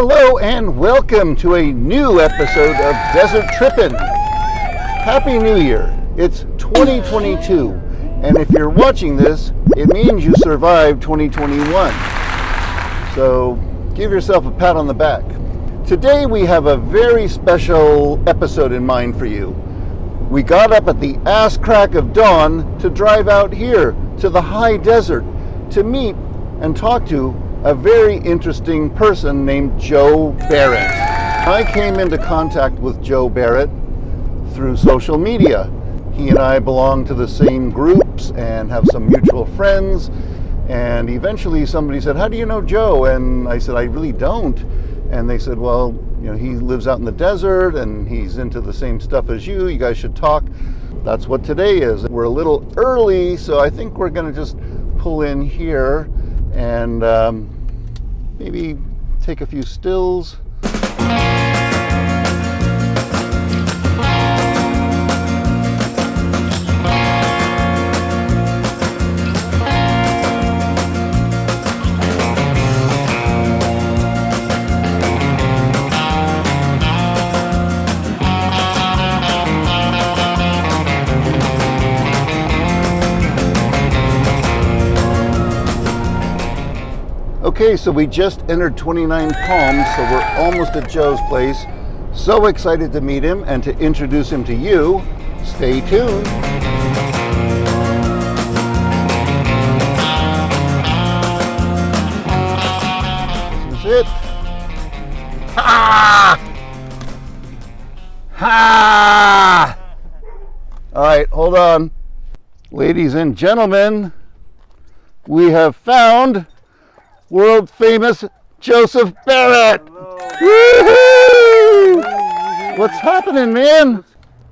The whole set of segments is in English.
Hello and welcome to a new episode of DesertTrippin. Happy New Year. It's 2022, and if you're watching this, it means you survived 2021. So give yourself a pat on the back. Today we have a very special episode in mind for you. We got up at the ass crack of dawn to drive out here to the high desert to meet and talk to a very interesting person named Joe Barrett. I came into contact with Joe Barrett through social media. He and I belong to the same groups and have some mutual friends. And eventually somebody said, "How do you know Joe?" And I said, "I really don't." And they said, "Well, you know, he lives out in the desert and he's into the same stuff as you. You guys should talk." That's what today is. We're a little early, so I think we're going to just pull in here and maybe take a few stills. Okay, so we just entered 29 Palms, so we're almost at Joe's place. So excited to meet him and to introduce him to you. Stay tuned. This is it. Ha! Ha! All right, hold on. Ladies and gentlemen, we have found world famous Joseph Barrett. Woo-hoo! What's happening, man?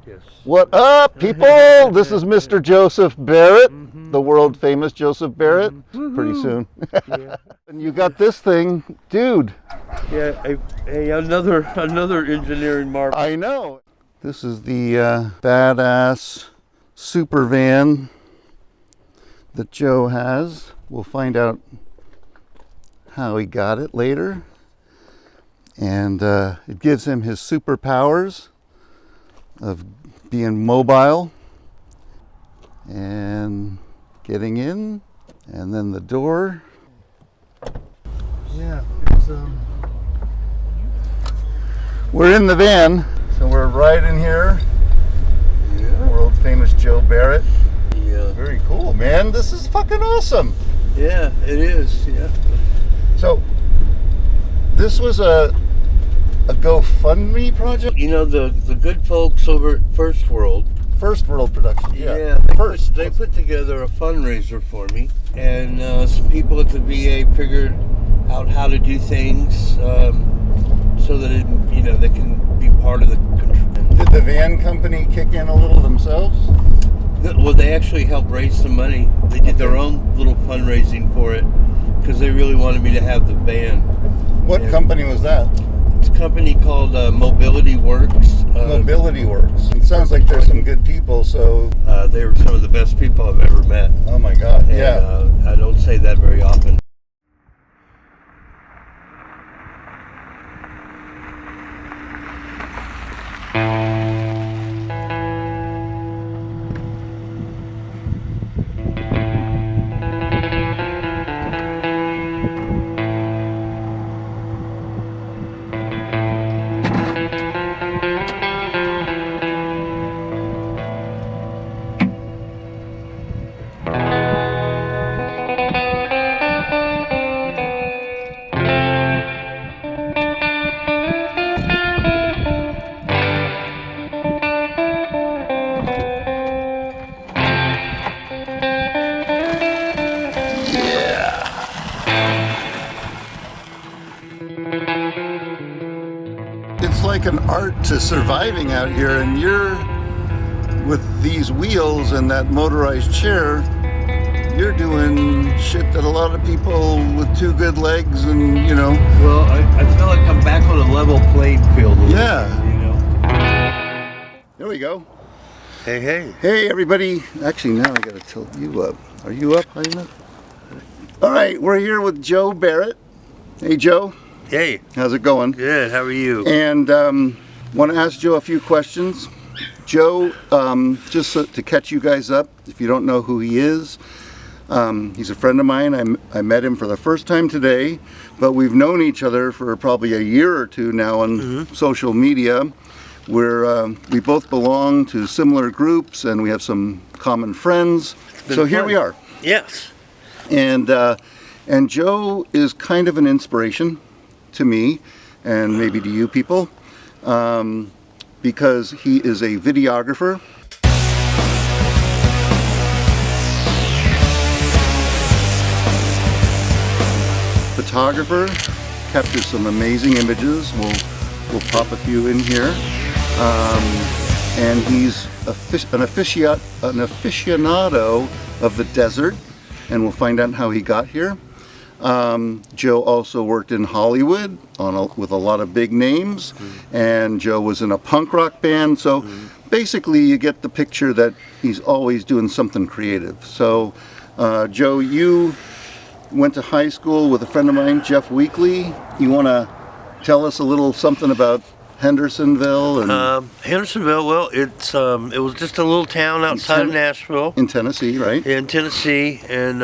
Yes. What up, people? This is Mr. Joseph Barrett, the world famous Joseph Barrett. Pretty soon. Yeah. And you got this thing, dude. Yeah. Hey, another engineering marvel. I know. This is the badass super van that Joe has. We'll find out how he got it later, and it gives him his superpowers of being mobile and getting in, and then the door. Yeah, it's We're in the van, so we're right in here. Yeah. World famous Joe Barrett. Yeah. Very cool, man. This is fucking awesome. Yeah, it is. Yeah. So, this was a GoFundMe project? You know the good folks over at First World. First World Productions, yeah. They put together a fundraiser for me, and some people at the VA figured out how to do things so that they can be part of the control. Did the van company kick in a little themselves? Well, they actually helped raise some money. They did their own little fundraising for it because they really wanted me to have the van. What company was that? It's a company called Mobility Works. Mobility Works. It sounds like there's some good people, so... They were some of the best people I've ever met. Oh my God, And, yeah. I don't say that very often. It's like an art to surviving out here, and you're with these wheels and that motorized chair. You're doing shit that a lot of people with two good legs and, Well, I feel like I'm back on a level playing field. Yeah. You know. There we go. Hey, hey. Hey, everybody. Actually, now I got to tilt you up. Are you up high enough? All right, we're here with Joe Barrett. Hey, Joe. Hey. How's it going? Good. How are you? And want to ask Joe a few questions. Joe, just to catch you guys up, if you don't know who he is, he's a friend of mine. I met him for the first time today, but we've known each other for probably a year or two now on social media. We both belong to similar groups and we have some common friends. So here we are. Yes. And Joe is kind of an inspiration to me and maybe to you people because he is a videographer. Photographer, captures some amazing images. We'll pop a few in here. And he's an aficionado of the desert, and we'll find out how he got here. Joe also worked in Hollywood with a lot of big names, and Joe was in a punk rock band. So basically you get the picture that he's always doing something creative. So Joe, you went to high school with a friend of mine, Jeff Weekly. You want to tell us a little something about Hendersonville? And Hendersonville, well, it was just a little town outside of Nashville. In Tennessee, right? In Tennessee, and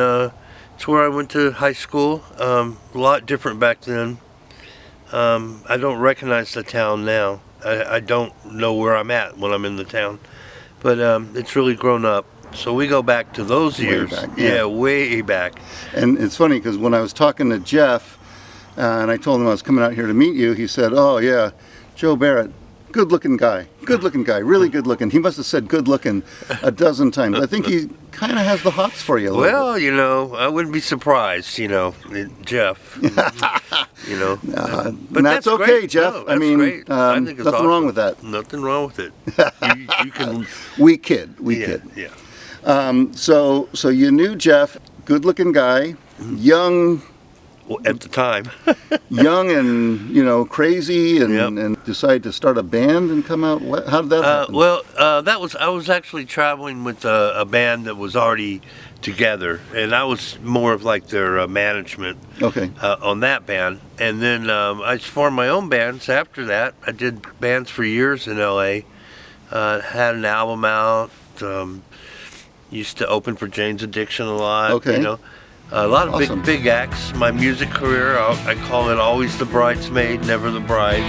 it's where I went to high school. A lot different back then. I don't recognize the town now. I don't know where I'm at when I'm in the town, but it's really grown up. So we go back to those years. Way back, yeah, way back. And it's funny because when I was talking to Jeff, and I told him I was coming out here to meet you, he said, "Oh yeah, Joe Barrett, good-looking guy, really good-looking." He must have said good-looking a dozen times. I think he kind of has the hots for you a little Well, you know, I wouldn't be surprised, Jeff. but that's okay, great. Jeff. No, I mean, great. I think it's nothing awesome. wrong with that. Nothing wrong with it. You can. We kid. Yeah. So you knew Jeff, good-looking guy, young. Well, at the time. Young and crazy, and decided to start a band and come out. How did that happen? I was actually traveling with a band that was already together, and I was more of like their management. Okay. On that band, and then I formed my own bands after that. I did bands for years in LA. Had an album out. Used to open for Jane's Addiction a lot. Okay. A lot of Awesome. big acts. My music career, I call it always the bridesmaid, never the bride.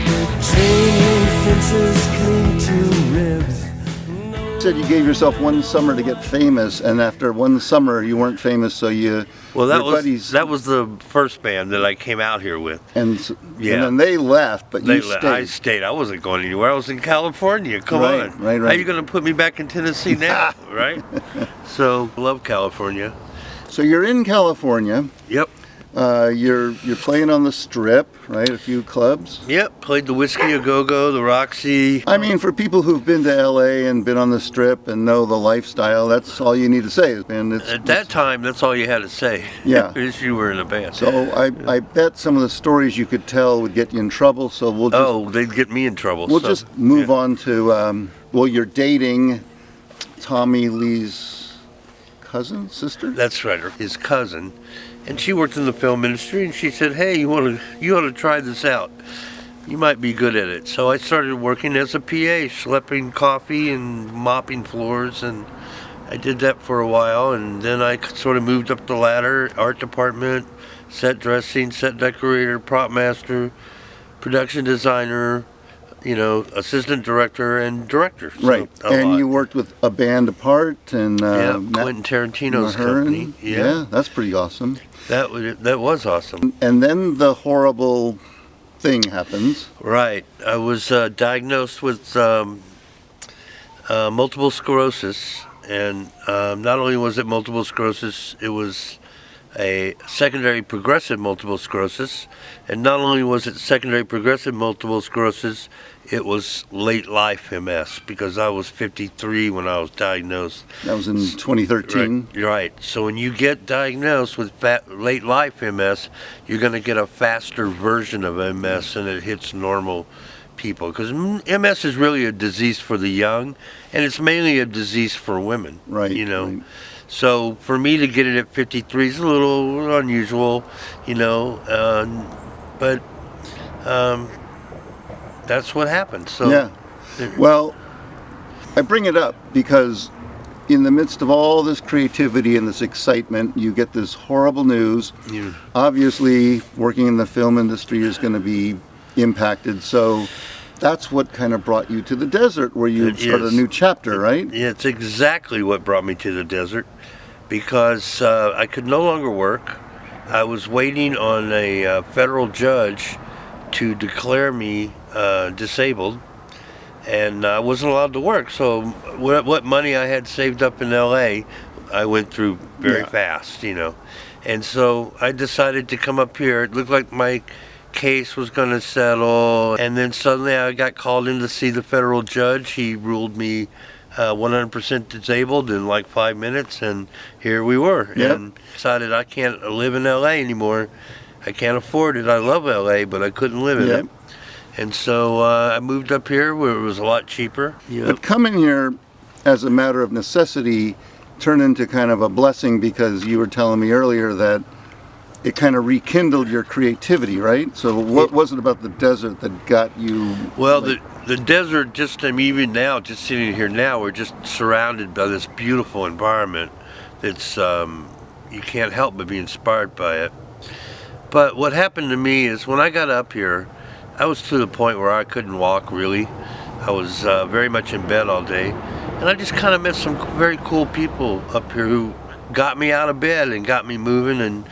You said you gave yourself one summer to get famous, and after one summer you weren't famous, so you. Well, that was the first band that I came out here with. And then they left, but you stayed. I stayed. I wasn't going anywhere. I was in California. Come on. Right. How are you going to put me back in Tennessee now, right? So, love California. So you're in California. Yep. You're playing on the Strip, right? A few clubs. Yep. Played the Whiskey A Go Go, the Roxy. I mean, for people who've been to LA and been on the Strip and know the lifestyle, that's all you need to say, man. At that time, that's all you had to say. Yeah. Because you were in a band. So I bet some of the stories you could tell would get you in trouble. So we'll just. They'd get me in trouble. We'll just move on to. You're dating Tommy Lee's sister? That's right, his cousin, and she worked in the film industry. And she said, "Hey, you ought to try this out. You might be good at it." So I started working as a PA, schlepping coffee and mopping floors, and I did that for a while. And then I sort of moved up the ladder: art department, set dressing, set decorator, prop master, production designer. Assistant director and director. So right. And you worked with A Band Apart and Quentin Tarantino's company. Yeah, that's pretty awesome. That was awesome. And then the horrible thing happens. Right. I was diagnosed with multiple sclerosis, and not only was it multiple sclerosis, it was a secondary progressive multiple sclerosis. And not only was it secondary progressive multiple sclerosis, it was late life MS, because I was 53 when I was diagnosed. That was in 2013. Right. So when you get diagnosed with late life MS, you're going to get a faster version of MS, and it hits normal people. Because MS is really a disease for the young, and it's mainly a disease for women. Right. Right. So for me to get it at 53 is a little unusual, but that's what happened. So Yeah. Well, I bring it up because in the midst of all this creativity and this excitement, you get this horrible news. Yeah. Obviously, working in the film industry is going to be impacted. So that's what kind of brought you to the desert, where you started a new chapter, right? Yeah, it's exactly what brought me to the desert, because I could no longer work. I was waiting on a federal judge to declare me disabled, and I wasn't allowed to work. So what money I had saved up in LA, I went through very fast, And so I decided to come up here. It looked like my case was going to settle, and then suddenly I got called in to see the federal judge. He ruled me 100% disabled in like 5 minutes, and here we were. Yep. And decided I can't live in LA anymore. I can't afford it. I love LA, but I couldn't live in it. And so I moved up here where it was a lot cheaper. But coming here as a matter of necessity turned into kind of a blessing, because you were telling me earlier that it kind of rekindled your creativity, right? So what was it about the desert that got you? Well, the desert, just even now, just sitting here now, we're just surrounded by this beautiful environment that's, you can't help but be inspired by it. But what happened to me is when I got up here, I was to the point where I couldn't walk really. I was very much in bed all day. And I just kind of met some very cool people up here who got me out of bed and got me moving and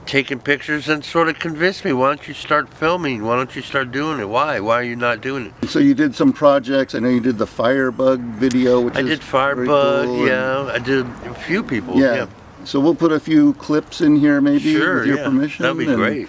taking pictures, and sort of convinced me, why don't you start filming? Why don't you start doing it? Why? Why are you not doing it? So you did some projects. I know you did the Firebug video, which I is did Firebug, cool, yeah. I did a few people, yeah. So we'll put a few clips in here, maybe, sure, with your permission. That'd be great.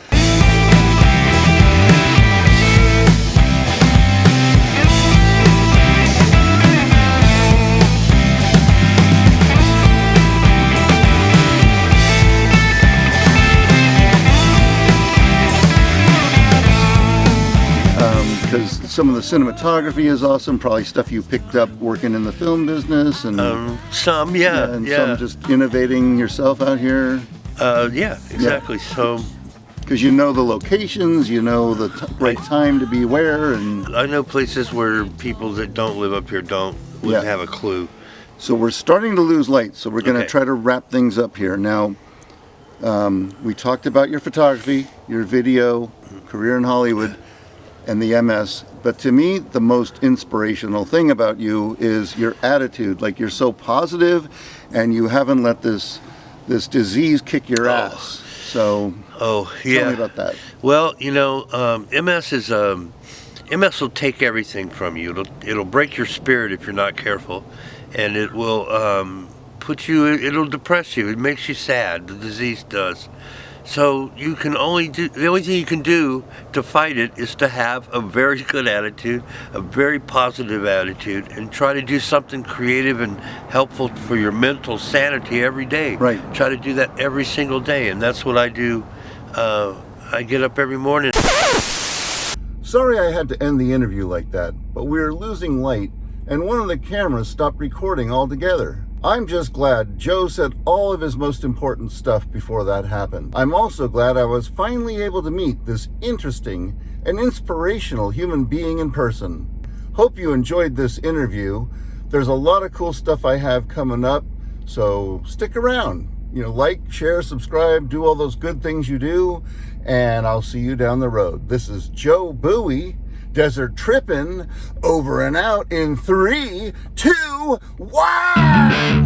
Because some of the cinematography is awesome, probably stuff you picked up working in the film business, and some, and some just innovating yourself out here. Yeah, exactly. Yeah. So, because you know the locations, you know the right time to be where, and I know places where people that don't live up here wouldn't have a clue. So we're starting to lose light, so we're going to try to wrap things up here. Now, we talked about your photography, your video, career in Hollywood, and the MS, but to me the most inspirational thing about you is your attitude. Like, you're so positive, and you haven't let this disease kick your ass. So tell me about that. Well, MS will take everything from you. It'll break your spirit if you're not careful, and it will it'll depress you. It makes you sad. The disease does. So the only thing you can do to fight it is to have a very good attitude, a very positive attitude, and try to do something creative and helpful for your mental sanity every day. Right. Try to do that every single day, and that's what I do. I get up every morning. Sorry I had to end the interview like that, but we were losing light, and one of the cameras stopped recording altogether. I'm just glad Joe said all of his most important stuff before that happened. I'm also glad I was finally able to meet this interesting and inspirational human being in person. Hope you enjoyed this interview. There's a lot of cool stuff I have coming up, so stick around. Like, share, subscribe, do all those good things you do, and I'll see you down the road. This is Joe Bowie, DesertTrippin, over and out in 3, 2, 1!